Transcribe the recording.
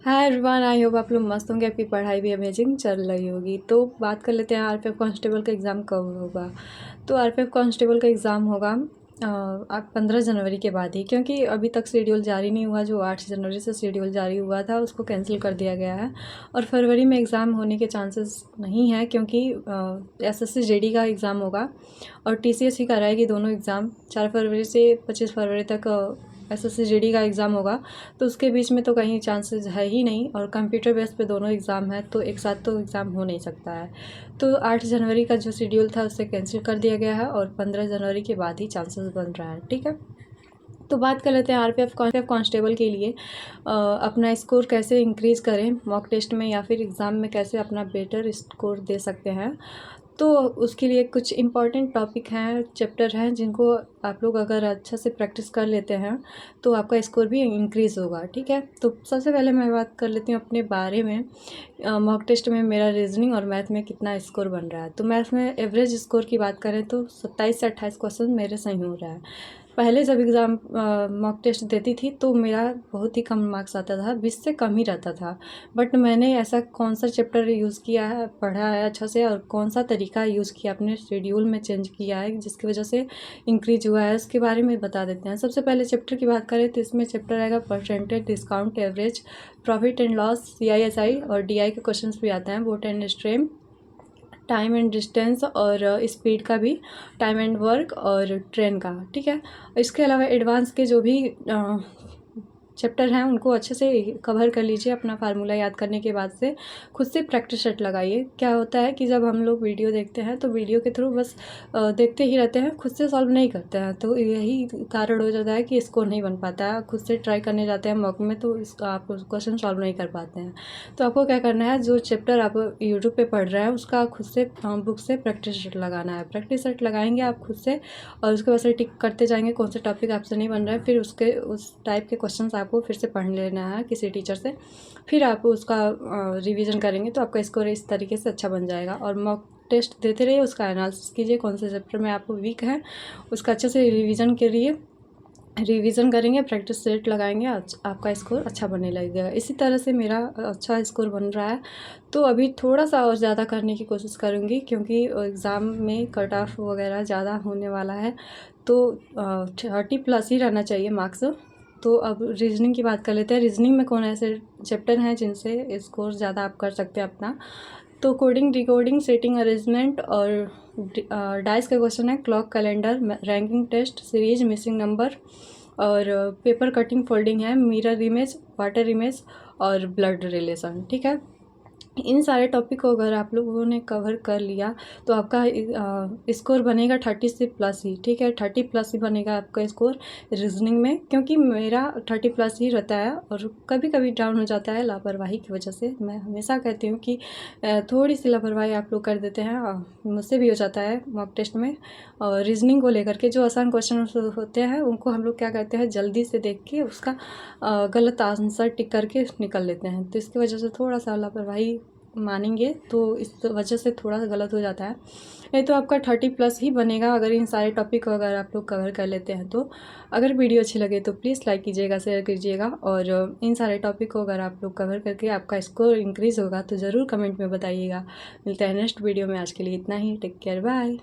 Hi everyone, I hope आप लोग मस्त होंगे, आपकी पढ़ाई भी अमेजिंग चल रही होगी। तो बात कर लेते हैं आरपीएफ कांस्टेबल का एग्ज़ाम कब होगा। तो आरपीएफ कांस्टेबल का एग्ज़ाम होगा 15 जनवरी के बाद ही, क्योंकि अभी तक शेड्यूल जारी नहीं हुआ। जो 8 जनवरी से शेड्यूल जारी हुआ था उसको कैंसिल कर दिया गया है और फरवरी में एग्ज़ाम होने के चांसेस नहीं है, क्योंकि एसएससी जेडी का एग्ज़ाम होगा और टीसीएस ही कराएगी दोनों एग्ज़ाम। 4 फरवरी से 25 फरवरी तक एसएससी जेडी का एग्ज़ाम होगा, तो उसके बीच में तो कहीं चांसेस है ही नहीं। और कंप्यूटर बेस पे दोनों एग्ज़ाम है, तो एक साथ तो एग्ज़ाम हो नहीं सकता है। तो 8 जनवरी का जो शेड्यूल था उसे कैंसिल कर दिया गया है और 15 जनवरी के बाद ही चांसेस बन रहा है। ठीक है, तो बात कर लेते हैं आरपीएफ कांस्टेबल के लिए अपना स्कोर कैसे इंक्रीज़ करें मॉक टेस्ट में या फिर एग्ज़ाम में, कैसे अपना बेटर स्कोर दे सकते हैं। तो उसके लिए कुछ इम्पॉर्टेंट टॉपिक हैं, चैप्टर हैं, जिनको आप लोग अगर अच्छा से प्रैक्टिस कर लेते हैं तो आपका स्कोर भी इंक्रीज़ होगा। ठीक है, तो सबसे पहले मैं बात कर लेती हूँ अपने बारे में। मॉक टेस्ट में मेरा रीजनिंग और मैथ में कितना स्कोर बन रहा है। तो मैथ में एवरेज स्कोर की बात करें तो 27 से 28 क्वेश्चन मेरे सही हो रहा है। पहले जब एग्ज़ाम मॉक टेस्ट देती थी तो मेरा बहुत ही कम मार्क्स आता था, 20 से कम ही रहता था। बट मैंने ऐसा कौन सा चैप्टर यूज़ किया है, पढ़ा है अच्छा से, और कौन सा तरीका यूज़ किया अपने शेड्यूल में चेंज किया है जिसकी वजह से इंक्रीज हुआ है, उसके बारे में बता देते हैं। सबसे पहले चैप्टर की बात करें तो इसमें चैप्टर आएगा percentage, discount, average, profit and loss, CI SI और डीआई के क्वेश्चंस भी आते हैं, boat and stream, time and distance और स्पीड का भी, टाइम एंड वर्क और ट्रेन का। ठीक है, इसके अलावा एडवांस के जो भी चैप्टर हैं उनको अच्छे से कवर कर लीजिए। अपना फार्मूला याद करने के बाद से खुद से प्रैक्टिस सेट लगाइए। क्या होता है कि जब हम लोग वीडियो देखते हैं तो वीडियो के थ्रू बस देखते ही रहते हैं, खुद से सॉल्व नहीं करते हैं, तो यही कारण हो जाता है कि स्कोर नहीं बन पाता है। खुद से ट्राई करने जाते हैं मॉक में तो आप क्वेश्चन सॉल्व नहीं कर पाते हैं। तो आपको क्या करना है, जो चैप्टर आप यूट्यूब पे पढ़ रहे हैं उसका खुद से बुक से प्रैक्टिस सेट लगाना है। प्रैक्टिस सेट लगाएंगे आप खुद से और उसके बाद से टिक करते जाएंगे कौन से टॉपिक आपसे नहीं बन रहा है, फिर उसके उस टाइप के क्वेश्चन आपको फिर से पढ़ लेना है किसी टीचर से, फिर आप उसका रिवीजन करेंगे तो आपका स्कोर इस तरीके से अच्छा बन जाएगा। और मॉक टेस्ट देते रहिए, उसका एनालिसिस कीजिए कौन से चैप्टर में आपको वीक है, उसका अच्छे से रिवीजन करिए। रिवीजन करेंगे, प्रैक्टिस सेट लगाएंगे, आपका स्कोर अच्छा बनने लगेगा। इसी तरह से मेरा अच्छा स्कोर बन रहा है। तो अभी थोड़ा सा और ज़्यादा करने की कोशिश करूँगी, क्योंकि एग्ज़ाम में कट ऑफ वगैरह ज़्यादा होने वाला है, तो 30+ ही रहना चाहिए मार्क्स। तो अब रीजनिंग की बात कर लेते हैं। रीजनिंग में कौन ऐसे चैप्टर हैं जिनसे स्कोर ज़्यादा आप कर सकते हैं अपना। तो कोडिंग, डिकोडिंग, सेटिंग, अरेंजमेंट और डाइस का क्वेश्चन है, clock, calendar, ranking test, series, missing number और पेपर कटिंग, फोल्डिंग है, मिरर इमेज, वाटर इमेज और ब्लड रिलेशन। ठीक है, इन सारे टॉपिक को अगर आप लोगों ने कवर कर लिया तो आपका स्कोर बनेगा 30 से प्लस ही। ठीक है, 30+ ही बनेगा आपका स्कोर रीजनिंग में, क्योंकि मेरा 30+ ही रहता है और कभी कभी डाउन हो जाता है लापरवाही की वजह से। मैं हमेशा कहती हूँ कि थोड़ी सी लापरवाही आप लोग कर देते हैं, मुझसे भी हो जाता है मॉक टेस्ट में। और रीजनिंग को लेकर के जो आसान क्वेश्चन होते हैं उनको हम लोग क्या करते हैं, जल्दी से देख के उसका गलत आंसर टिक करके निकल लेते हैं, तो इसकी वजह से थोड़ा सा लापरवाही मानेंगे तो इस वजह से थोड़ा सा गलत हो जाता है। नहीं तो आपका 30+ ही बनेगा अगर इन सारे टॉपिक को अगर आप लोग कवर कर लेते हैं तो। अगर वीडियो अच्छी लगे तो प्लीज़ लाइक कीजिएगा, शेयर कीजिएगा, और इन सारे टॉपिक को अगर आप लोग कवर करके आपका स्कोर इंक्रीज़ होगा तो ज़रूर कमेंट में बताइएगा। मिलते हैं नेक्स्ट वीडियो में, आज के लिए इतना ही। Take care, bye.